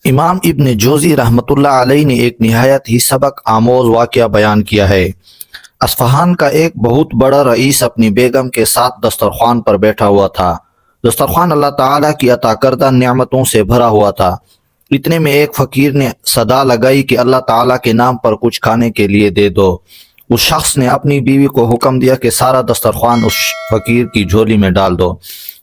امام ابن جوزی رحمۃ اللہ علیہ نے ایک نہایت ہی سبق آموز واقعہ بیان کیا ہے۔ اصفہان کا ایک بہت بڑا رئیس اپنی بیگم کے ساتھ دسترخوان پر بیٹھا ہوا تھا۔ دسترخوان اللہ تعالیٰ کی عطا کردہ نعمتوں سے بھرا ہوا تھا۔ اتنے میں ایک فقیر نے صدا لگائی کہ اللہ تعالیٰ کے نام پر کچھ کھانے کے لیے دے دو۔ اس شخص نے اپنی بیوی کو حکم دیا کہ سارا دسترخوان اس فقیر کی جھولی میں ڈال دو۔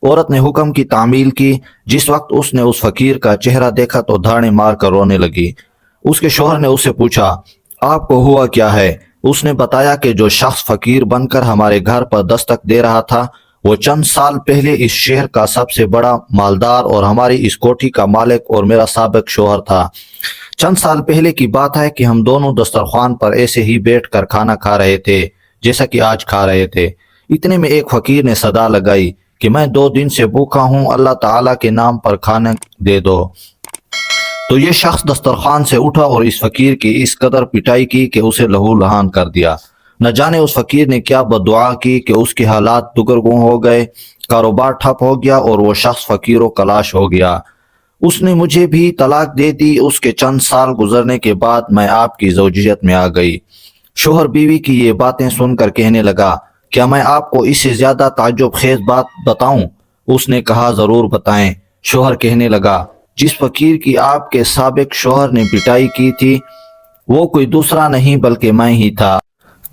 عورت نے حکم کی تعمیل کی۔ جس وقت اس نے اس فقیر کا چہرہ دیکھا تو دھاڑیں مار کر رونے لگی۔ اس کے شوہر نے اس سے پوچھا، آپ کو ہوا کیا ہے؟ اس نے بتایا کہ جو شخص فقیر بن کر ہمارے گھر پر دستک دے رہا تھا وہ چند سال پہلے اس شہر کا سب سے بڑا مالدار اور ہماری اس کوٹھی کا مالک اور میرا سابق شوہر تھا۔ چند سال پہلے کی بات ہے کہ ہم دونوں دسترخوان پر ایسے ہی بیٹھ کر کھانا کھا رہے تھے جیسا کہ آج کھا رہے تھے۔ اتنے میں ایک فقیر نے صدا لگائی کہ میں 2 دن سے بھوکا ہوں، اللہ تعالیٰ کے نام پر کھانا دے دو۔ تو یہ شخص دسترخوان سے اٹھا اور اس فقیر کی اس قدر پٹائی کی کہ اسے لہو لہان کر دیا۔ نہ جانے اس فقیر نے کیا بددعا کی کہ اس کے حالات دگرگوں ہو گئے، کاروبار ٹھپ ہو گیا اور وہ شخص فقیر و کلاش ہو گیا۔ اس نے مجھے بھی طلاق دے دی۔ اس کے چند سال گزرنے کے بعد میں آپ کی زوجیت میں آ گئی۔ شوہر بیوی کی یہ باتیں سن کر کہنے لگا، کیا میں آپ کو اس سے زیادہ تعجب خیز بات بتاؤں؟ اس نے کہا، ضرور بتائیں۔ شوہر کہنے لگا، جس فقیر کی آپ کے سابق شوہر نے پٹائی کی تھی وہ کوئی دوسرا نہیں بلکہ میں ہی تھا۔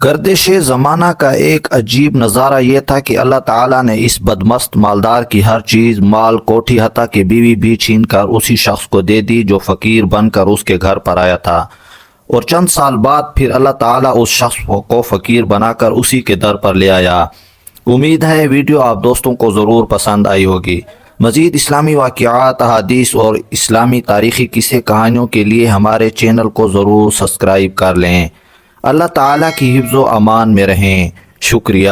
گردش زمانہ کا ایک عجیب نظارہ یہ تھا کہ اللہ تعالیٰ نے اس بدمست مالدار کی ہر چیز، مال، کوٹھی، حتیٰ کہ بیوی بھی چھین کر اسی شخص کو دے دی جو فقیر بن کر اس کے گھر پر آیا تھا، اور چند سال بعد پھر اللہ تعالیٰ اس شخص کو فقیر بنا کر اسی کے در پر لے آیا۔ امید ہے ویڈیو آپ دوستوں کو ضرور پسند آئی ہوگی۔ مزید اسلامی واقعات، احادیث اور اسلامی تاریخی قصے کہانیوں کے لیے ہمارے چینل کو ضرور سبسکرائب کر لیں۔ اللہ تعالیٰ کی حفظ و امان میں رہیں۔ شکریہ۔